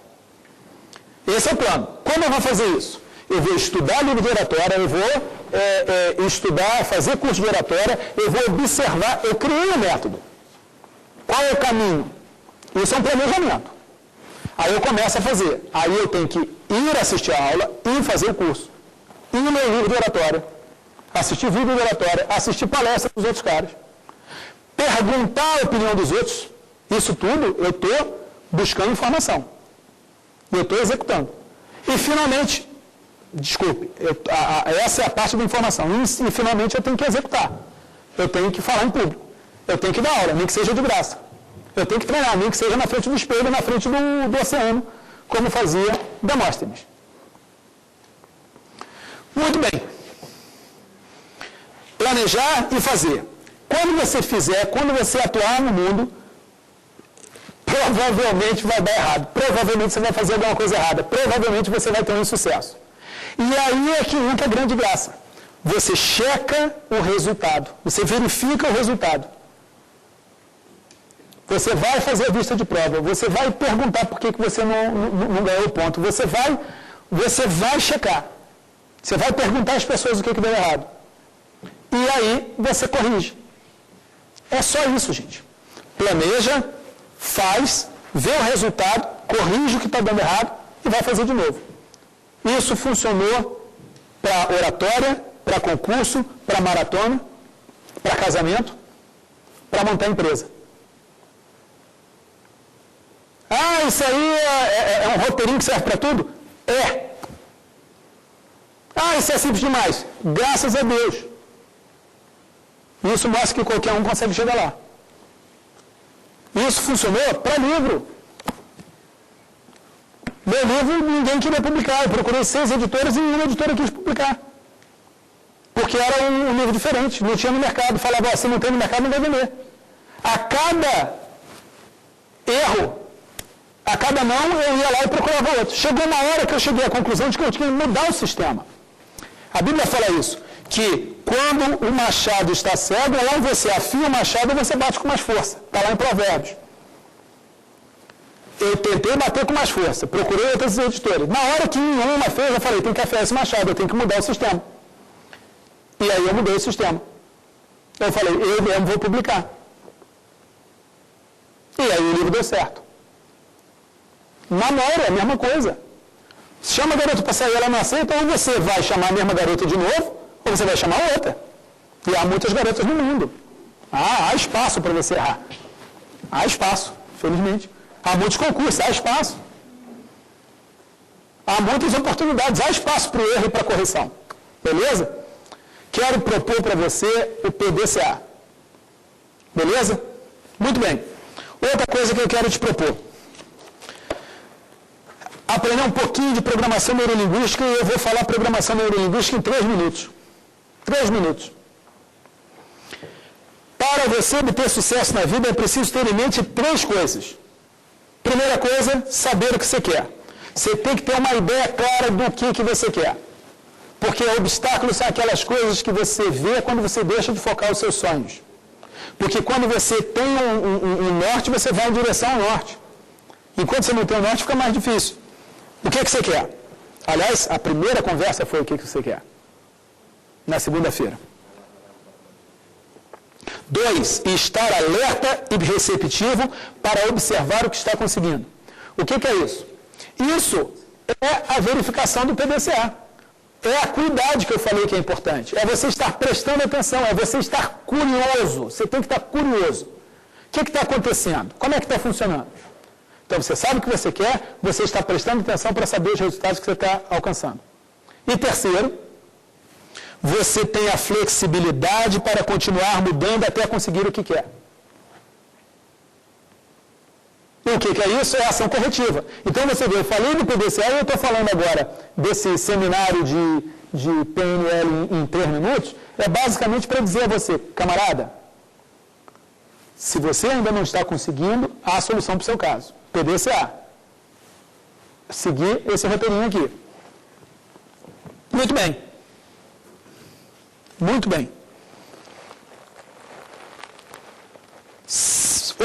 Esse é o plano. Como eu vou fazer isso? Eu vou estudar livro de oratória, eu vou estudar, fazer curso de oratória, eu vou observar. Eu criei um método. Qual é o caminho? Isso é um planejamento. Aí eu começo a fazer. Aí eu tenho que ir assistir a aula, ir fazer o curso, ir ler livro de oratória, assistir vídeo de oratória, assistir palestra dos outros caras, perguntar a opinião dos outros. Isso tudo eu estou buscando informação. Eu estou executando. E finalmente, desculpe, essa é a parte da informação. E finalmente eu tenho que executar. Eu tenho que falar em público. Eu tenho que dar aula, nem que seja de graça. Eu tenho que treinar, nem que seja na frente do espelho, na frente do oceano, como fazia Demóstenes. Muito bem. Planejar e fazer. Quando você fizer, quando você atuar no mundo, provavelmente vai dar errado. Provavelmente você vai fazer alguma coisa errada. Provavelmente você vai ter um insucesso. E aí é que entra a grande graça. Você checa o resultado. Você verifica o resultado. Você vai fazer a vista de prova. Você vai perguntar por que você não ganhou o ponto. Você vai checar. Você vai perguntar às pessoas o que deu errado. E aí você corrige. É só isso, gente. Planeja, faz, vê o resultado, corrige o que está dando errado e vai fazer de novo. Isso funcionou para oratória, para concurso, para maratona, para casamento, para montar empresa. Ah, isso aí é um roteirinho que serve para tudo? É. Ah, isso é simples demais. Graças a Deus. Isso mostra que qualquer um consegue chegar lá. Isso funcionou para livro. Meu livro ninguém queria publicar. Eu procurei 6 editoras e nenhuma editora quis publicar. Porque era um livro diferente. Não tinha no mercado. Falava, se não tem no mercado, não vai vender. A cada erro, a cada não, eu ia lá e procurava outro. Chegou uma hora que eu cheguei à conclusão de que eu tinha que mudar o sistema. A Bíblia fala isso, que quando o machado está cego, lá você afia o machado e você bate com mais força. Está lá em Provérbios. Eu tentei bater com mais força, procurei outras editoras. Na hora que nenhuma fez, eu falei, tem que afiar esse machado, eu tenho que mudar o sistema. E aí eu mudei o sistema. Eu falei, eu mesmo vou publicar. E aí o livro deu certo. Namoro é a mesma coisa. Chama a garota para sair, ela não aceita, ou você vai chamar a mesma garota de novo, ou você vai chamar outra. E há muitas garotas no mundo. Há espaço para você errar. Há espaço, felizmente. Há muitos concursos, há espaço. Há muitas oportunidades, há espaço para o erro e para a correção. Beleza? Quero propor para você o PDCA. Beleza? Muito bem. Outra coisa que eu quero te propor. Aprender um pouquinho de programação neurolinguística e eu vou falar programação neurolinguística em 3 minutos. 3 minutos. Para você obter sucesso na vida, é preciso ter em mente 3 coisas. Primeira coisa, saber o que você quer. Você tem que ter uma ideia clara do que você quer. Porque obstáculos são aquelas coisas que você vê quando você deixa de focar os seus sonhos. Porque quando você tem um norte, você vai em direção ao norte. Enquanto você não tem o norte, fica mais difícil. O que você quer? Aliás, a primeira conversa foi o que você quer. Na segunda-feira. 2, estar alerta e receptivo para observar o que está conseguindo. O que é isso? Isso é a verificação do PDCA. É a acuidade que eu falei que é importante. É você estar prestando atenção, é você estar curioso. Você tem que estar curioso. O que está acontecendo? Como é que está funcionando? Então, você sabe o que você quer, você está prestando atenção para saber os resultados que você está alcançando. E terceiro, você tem a flexibilidade para continuar mudando até conseguir o que quer. O que é isso? É ação corretiva. Então, você vê, eu falei do PDCA e eu estou falando agora desse seminário de PNL em 3 minutos é basicamente para dizer a você, camarada, se você ainda não está conseguindo, há a solução para o seu caso. PDCA. Seguir esse roteirinho aqui. Muito bem. Muito bem.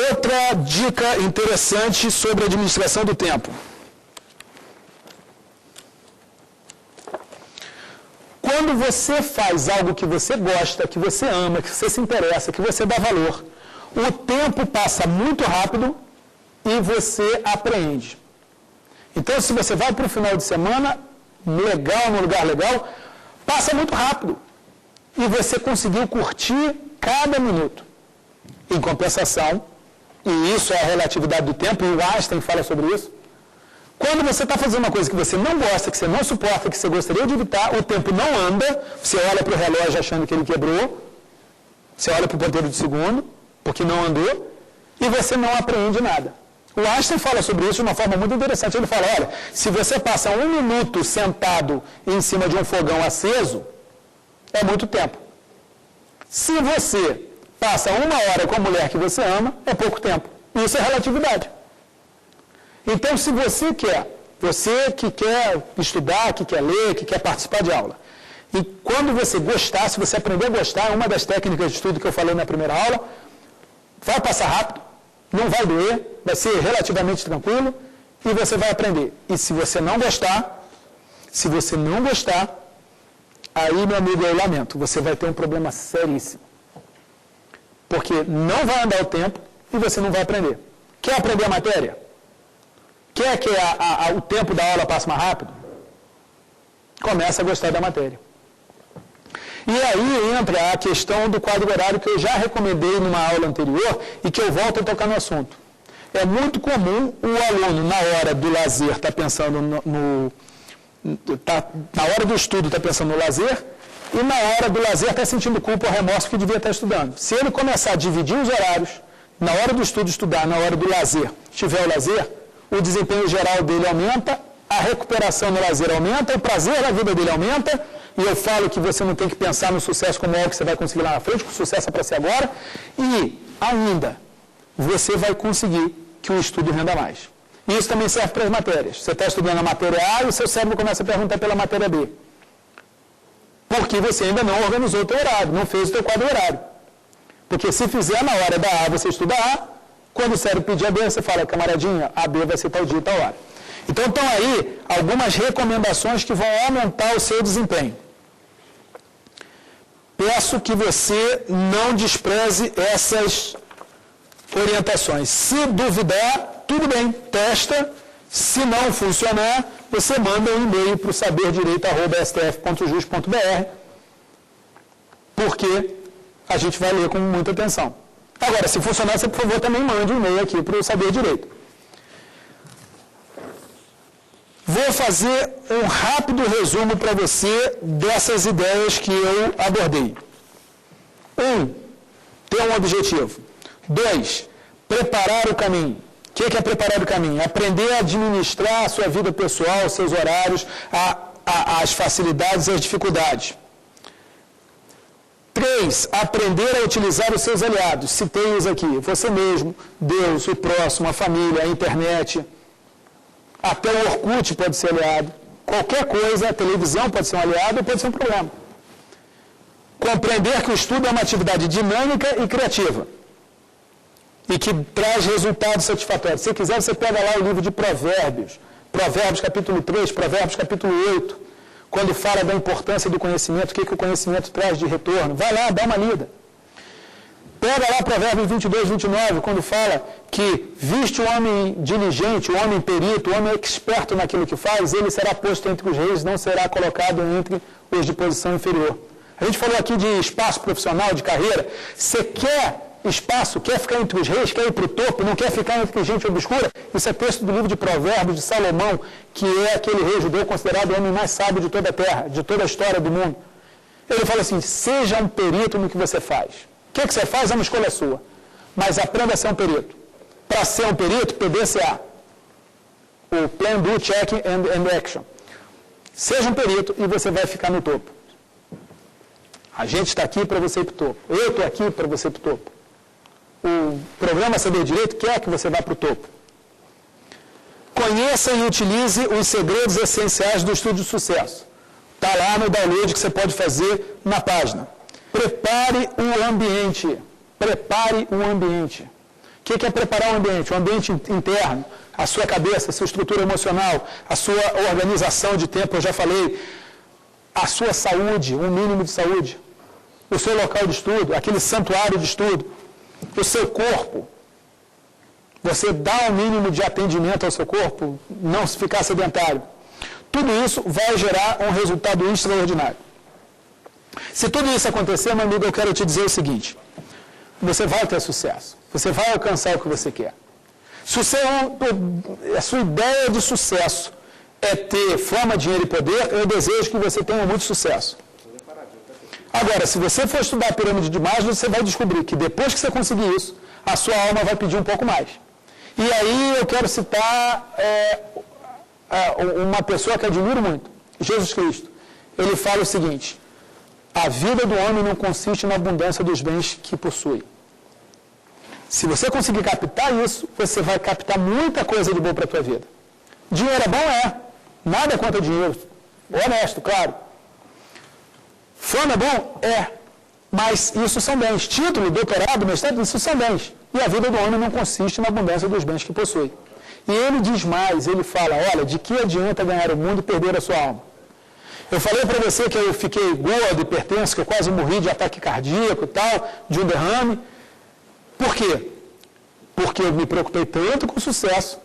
Outra dica interessante sobre a administração do tempo. Quando você faz algo que você gosta, que você ama, que você se interessa, que você dá valor, o tempo passa muito rápido e você apreende. Então, se você vai para o final de semana, legal, num lugar legal, passa muito rápido. E você conseguiu curtir cada minuto. Em compensação, e isso é a relatividade do tempo, e o Einstein fala sobre isso, quando você está fazendo uma coisa que você não gosta, que você não suporta, que você gostaria de evitar, o tempo não anda, você olha para o relógio achando que ele quebrou, você olha para o ponteiro de segundo, porque não andou, e você não aprende nada. O Einstein fala sobre isso de uma forma muito interessante. Ele fala, olha, se você passa 1 minuto sentado em cima de um fogão aceso, é muito tempo. Se você passa 1 hora com a mulher que você ama, é pouco tempo. Isso é relatividade. Então, se você que quer estudar, que quer ler, que quer participar de aula, e quando você gostar, se você aprender a gostar, uma das técnicas de estudo que eu falei na primeira aula, vai passar rápido, não vai doer, vai ser relativamente tranquilo, e você vai aprender. E se você não gostar, aí, meu amigo, eu lamento, você vai ter um problema seríssimo. Porque não vai andar o tempo e você não vai aprender. Quer aprender a matéria? Quer que o tempo da aula passe mais rápido? Começa a gostar da matéria. E aí entra a questão do quadro horário que eu já recomendei numa aula anterior e que eu volto a tocar no assunto. É muito comum o aluno, na hora do lazer, estar pensando na hora do estudo, está pensando no lazer, e na hora do lazer está sentindo culpa ou remorso que devia estar estudando. Se ele começar a dividir os horários, na hora do estudo estudar, na hora do lazer, tiver o lazer, o desempenho geral dele aumenta, a recuperação no lazer aumenta, o prazer da vida dele aumenta, e eu falo que você não tem que pensar no sucesso como algo que você vai conseguir lá na frente, que o sucesso é para ser agora, e ainda, você vai conseguir que o estudo renda mais. E isso também serve para as matérias. Você está estudando a matéria A e o seu cérebro começa a perguntar pela matéria B. Porque você ainda não organizou o teu horário, não fez o teu quadro horário. Porque se fizer na hora da A, você estuda A, quando o cérebro pedir a B, você fala, camaradinha, a B vai ser tal dia e tal hora. Então, estão aí algumas recomendações que vão aumentar o seu desempenho. Peço que você não despreze essas orientações. Se duvidar, tudo bem, testa. Se não funcionar, você manda um e-mail para o saberdireito@stf.jus.br, porque a gente vai ler com muita atenção. Agora, se funcionar, você, por favor, também mande um e-mail aqui para o Saber Direito. Vou fazer um rápido resumo para você dessas ideias que eu abordei. 1. Ter um objetivo. 2. Preparar o caminho. O que é preparar o caminho? Aprender a administrar a sua vida pessoal, seus horários, as facilidades e as dificuldades. 3. Aprender a utilizar os seus aliados. Citei-os aqui. Você mesmo, Deus, o próximo, a família, a internet. Até o Orkut pode ser aliado. Qualquer coisa, a televisão pode ser um aliado ou pode ser um problema. Compreender que o estudo é uma atividade dinâmica e criativa. E que traz resultados satisfatórios. Se quiser, você pega lá o livro de Provérbios. Provérbios capítulo 3, Provérbios capítulo 8. Quando fala da importância do conhecimento, o que o conhecimento traz de retorno. Vai lá, dá uma lida. Pega lá Provérbios 22, 29, quando fala que viste o homem diligente, o homem perito, o homem experto naquilo que faz, ele será posto entre os reis, não será colocado entre os de posição inferior. A gente falou aqui de espaço profissional, de carreira. Você quer espaço, quer ficar entre os reis, quer ir para o topo, não quer ficar entre gente obscura? Isso é texto do livro de Provérbios de Salomão, que é aquele rei judeu considerado o homem mais sábio de toda a terra, de toda a história do mundo. Ele fala assim, seja um perito no que você faz. O que você faz é uma escolha sua, mas aprenda a ser um perito. Para ser um perito, PDCA. O Plan, Do, Check and Action. Seja um perito e você vai ficar no topo. A gente está aqui para você ir para o topo. Eu estou aqui para você ir para o topo. O programa Saber Direito quer que você vá para o topo. Conheça e utilize os segredos essenciais do estudo de sucesso. Está lá no download que você pode fazer na página. Prepare o ambiente. Prepare o ambiente. O que é preparar o ambiente? O ambiente interno, a sua cabeça, a sua estrutura emocional, a sua organização de tempo, eu já falei, a sua saúde, um mínimo de saúde, o seu local de estudo, aquele santuário de estudo, o seu corpo. Você dá um mínimo de atendimento ao seu corpo, não ficar sedentário. Tudo isso vai gerar um resultado extraordinário. Se tudo isso acontecer, meu amigo, eu quero te dizer o seguinte: você vai ter sucesso. Você vai alcançar o que você quer. Se a sua ideia de sucesso é ter fama, dinheiro e poder, eu desejo que você tenha muito sucesso. Agora, se você for estudar a pirâmide de Maslow, você vai descobrir que depois que você conseguir isso, a sua alma vai pedir um pouco mais. E aí eu quero citar uma pessoa que admiro muito, Jesus Cristo. Ele fala o seguinte: a vida do homem não consiste na abundância dos bens que possui. Se você conseguir captar isso, você vai captar muita coisa de boa para a tua vida. Dinheiro é bom? É. Nada contra dinheiro. Honesto, claro. Fama é bom? É. Mas isso são bens. Título, doutorado, mestrado, isso são bens. E a vida do homem não consiste na abundância dos bens que possui. E ele diz mais, ele fala, olha, de que adianta ganhar o mundo e perder a sua alma? Eu falei para você que eu fiquei gordo, hipertenso, que eu quase morri de ataque cardíaco e tal, de um derrame. Por quê? Porque eu me preocupei tanto com o sucesso,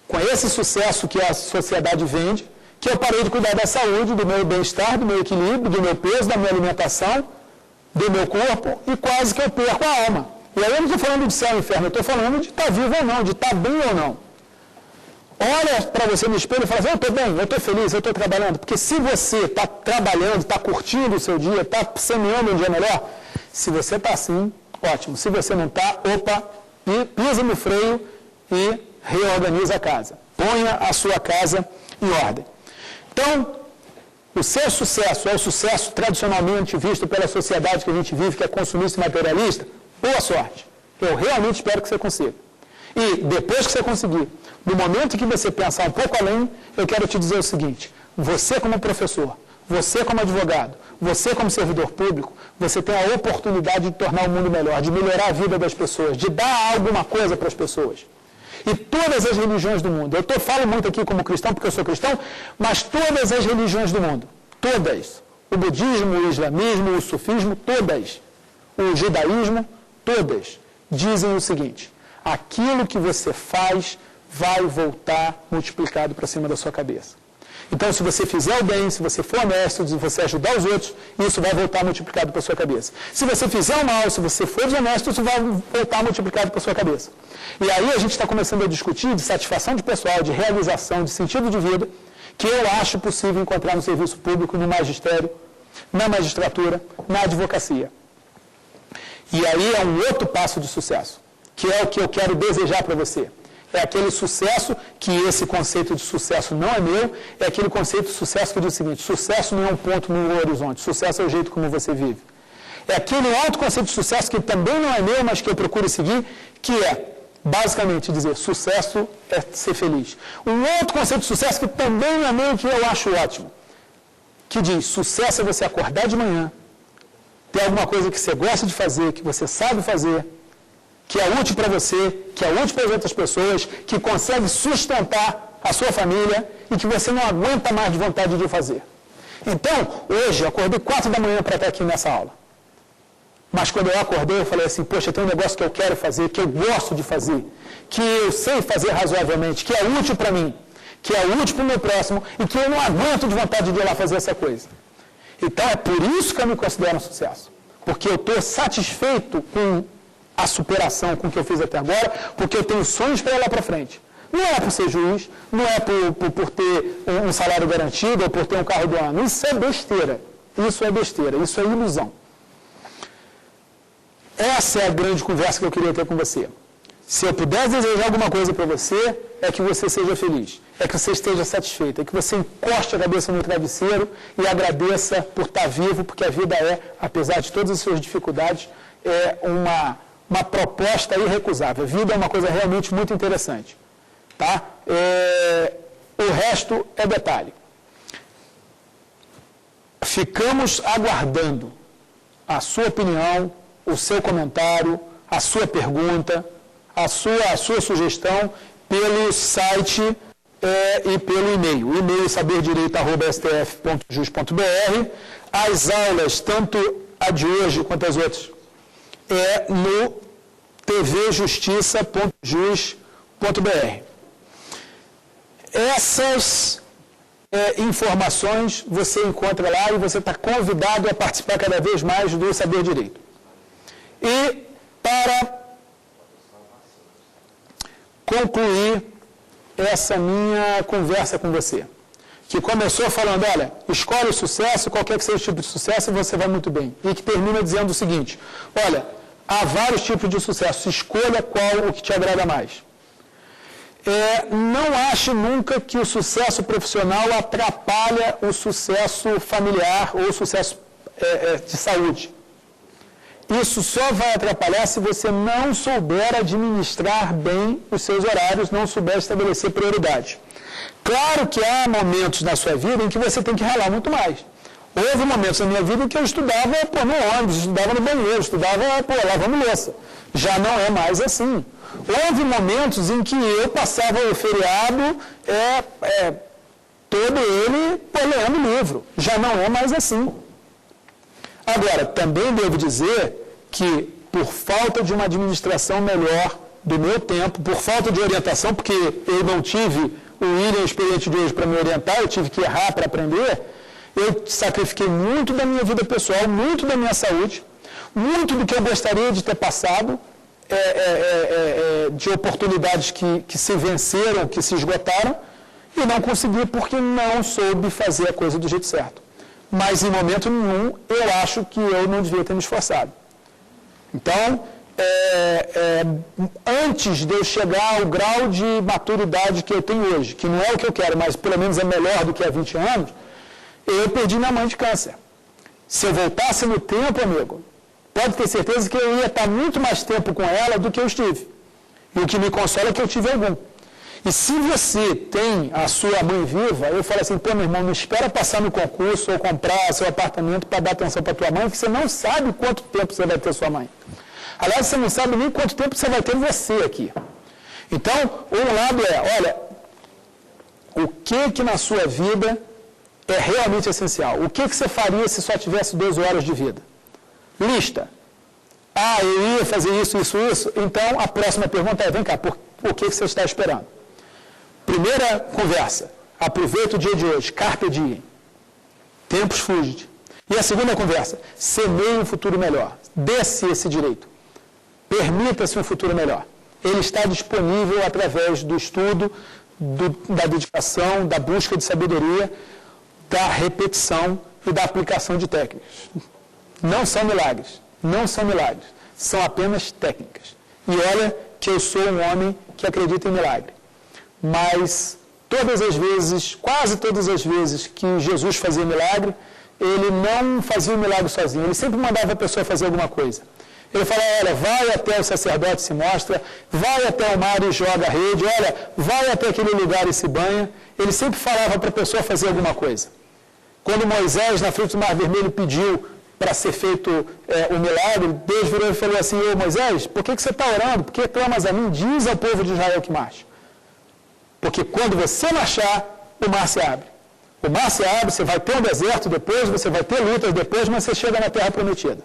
com esse sucesso que a sociedade vende, que eu parei de cuidar da saúde, do meu bem-estar, do meu equilíbrio, do meu peso, da minha alimentação, do meu corpo, e quase que eu perco a alma. E aí eu não estou falando de céu e inferno, eu estou falando de estar vivo ou não, de estar bem ou não. Olha para você no espelho e fala assim, eu estou bem, eu estou feliz, eu estou trabalhando. Porque se você está trabalhando, está curtindo o seu dia, está semeando um dia melhor, se você está assim, ótimo. Se você não está, opa, pisa no freio e reorganiza a casa. Ponha a sua casa em ordem. Então, o seu sucesso é o sucesso tradicionalmente visto pela sociedade que a gente vive, que é consumista e materialista. Boa sorte. Eu realmente espero que você consiga. E depois que você conseguir, no momento que você pensar um pouco além, eu quero te dizer o seguinte: você como professor, você como advogado, você como servidor público, você tem a oportunidade de tornar o mundo melhor, de melhorar a vida das pessoas, de dar alguma coisa para as pessoas. E todas as religiões do mundo, eu falo muito aqui como cristão porque eu sou cristão, mas todas as religiões do mundo, todas, o budismo, o islamismo, o sufismo, todas, o judaísmo, todas, dizem o seguinte: aquilo que você faz vai voltar multiplicado para cima da sua cabeça. Então, se você fizer o bem, se você for honesto, se você ajudar os outros, isso vai voltar multiplicado para a sua cabeça. Se você fizer o mal, se você for desonesto, isso vai voltar multiplicado para a sua cabeça. E aí a gente está começando a discutir de satisfação de pessoal, de realização, de sentido de vida, que eu acho possível encontrar no serviço público, no magistério, na magistratura, na advocacia. E aí é um outro passo de sucesso, que é o que eu quero desejar para você. É aquele sucesso que esse conceito de sucesso não é meu, é aquele conceito de sucesso que diz o seguinte: sucesso não é um ponto no horizonte, sucesso é o jeito como você vive. É aquele outro conceito de sucesso que também não é meu, mas que eu procuro seguir, que é, basicamente, dizer sucesso é ser feliz. Um outro conceito de sucesso que também não é meu, que eu acho ótimo, que diz: sucesso é você acordar de manhã, ter alguma coisa que você gosta de fazer, que você sabe fazer, que é útil para você, que é útil para as outras pessoas, que consegue sustentar a sua família e que você não aguenta mais de vontade de fazer. Então, hoje, eu acordei 4 da manhã para estar aqui nessa aula. Mas quando eu acordei, eu falei assim, poxa, tem um negócio que eu quero fazer, que eu gosto de fazer, que eu sei fazer razoavelmente, que é útil para mim, que é útil para o meu próximo e que eu não aguento de vontade de ir lá fazer essa coisa. Então, é por isso que eu me considero um sucesso. Porque eu estou satisfeito com a superação com o que eu fiz até agora, porque eu tenho sonhos para ir lá para frente. Não é por ser juiz, não é por ter um salário garantido ou por ter um carro do ano. Isso é besteira. Isso é besteira. Isso é ilusão. Essa é a grande conversa que eu queria ter com você. Se eu pudesse desejar alguma coisa para você, é que você seja feliz, é que você esteja satisfeito, é que você encoste a cabeça no travesseiro e agradeça por estar vivo, porque a vida é, apesar de todas as suas dificuldades, é uma proposta irrecusável. A vida é uma coisa realmente muito interessante. Tá? O resto é detalhe. Ficamos aguardando a sua opinião, o seu comentário, a sua pergunta, a sua sugestão pelo site e pelo e-mail. O e-mail saberdireito@stf.jus.br. As aulas, tanto a de hoje quanto as outras, no tvjustiça.jus.br. Essas informações você encontra lá e você está convidado a participar cada vez mais do Saber Direito. E para concluir essa minha conversa com você, que começou falando, olha, escolhe o sucesso, qualquer que seja o tipo de sucesso, você vai muito bem. E que termina dizendo o seguinte, olha, há vários tipos de sucesso, escolha qual o que te agrada mais. Não ache nunca que o sucesso profissional atrapalha o sucesso familiar ou o sucesso de saúde. Isso só vai atrapalhar se você não souber administrar bem os seus horários, não souber estabelecer prioridades. Claro que há momentos na sua vida em que você tem que ralar muito mais. Houve momentos na minha vida em que eu estudava no ônibus, estudava no banheiro, estudava lavando louça. Já não é mais assim. Houve momentos em que eu passava o feriado todo ele lendo livro. Já não é mais assim. Agora, também devo dizer que, por falta de uma administração melhor do meu tempo, por falta de orientação, porque eu não tive o William experiente de hoje para me orientar, eu tive que errar para aprender, eu sacrifiquei muito da minha vida pessoal, muito da minha saúde, muito do que eu gostaria de ter passado, de oportunidades que se venceram, que se esgotaram, e não consegui porque não soube fazer a coisa do jeito certo. Mas, em momento nenhum, eu acho que eu não devia ter me esforçado. Então, antes de eu chegar ao grau de maturidade que eu tenho hoje, que não é o que eu quero, mas pelo menos é melhor do que há 20 anos, eu perdi minha mãe de câncer. Se eu voltasse no tempo, amigo, pode ter certeza que eu ia estar muito mais tempo com ela do que eu estive. E o que me consola é que eu tive algum. E se você tem a sua mãe viva, eu falo assim, pô, meu irmão, não espera passar no concurso ou comprar seu apartamento para dar atenção para tua mãe, porque você não sabe quanto tempo você vai ter sua mãe. Aliás, você não sabe nem quanto tempo você vai ter você aqui. Então, um lado olha, o que na sua vida é realmente essencial? O que você faria se só tivesse 12 horas de vida? Lista. Eu ia fazer isso. Então, a próxima pergunta vem cá, o que você está esperando? Primeira conversa, aproveita o dia de hoje, carpe diem, tempus fugit. E a segunda conversa, semeie um futuro melhor, dê-se esse direito, permita-se um futuro melhor. Ele está disponível através do estudo, da dedicação, da busca de sabedoria, da repetição e da aplicação de técnicas. Não são milagres, são apenas técnicas. E olha que eu sou um homem que acredita em milagre. Mas quase todas as vezes que Jesus fazia milagre, ele não fazia o milagre sozinho, ele sempre mandava a pessoa fazer alguma coisa. Ele falava, olha, vai até o sacerdote e se mostra, vai até o mar e joga a rede, olha, vai até aquele lugar e se banha. Ele sempre falava para a pessoa fazer alguma coisa. Quando Moisés, na frente do Mar Vermelho, pediu para ser feito o milagre, Deus virou e falou assim, ô Moisés, por que você está orando? Por que clamas a mim? Diz ao povo de Israel que marche. Porque quando você marchar, o mar se abre. O mar se abre, você vai ter um deserto depois, você vai ter lutas depois, mas você chega na Terra Prometida.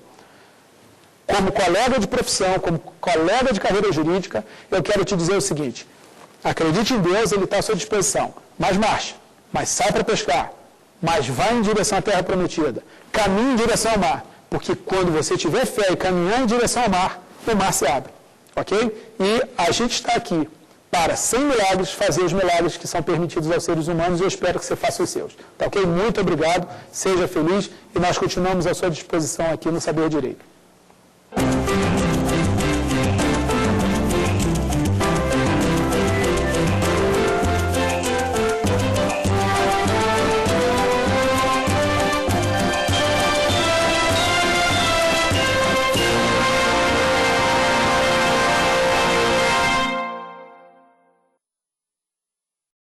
Como colega de profissão, como colega de carreira jurídica, eu quero te dizer o seguinte, acredite em Deus, Ele está à sua disposição, mas marche, mas sai para pescar, mas vá em direção à Terra Prometida, caminhe em direção ao mar, porque quando você tiver fé e caminhar em direção ao mar, o mar se abre, ok? E a gente está aqui para, sem milagres, fazer os milagres que são permitidos aos seres humanos, e eu espero que você faça os seus. Tá ok? Muito obrigado, seja feliz, e nós continuamos à sua disposição aqui no Saber Direito.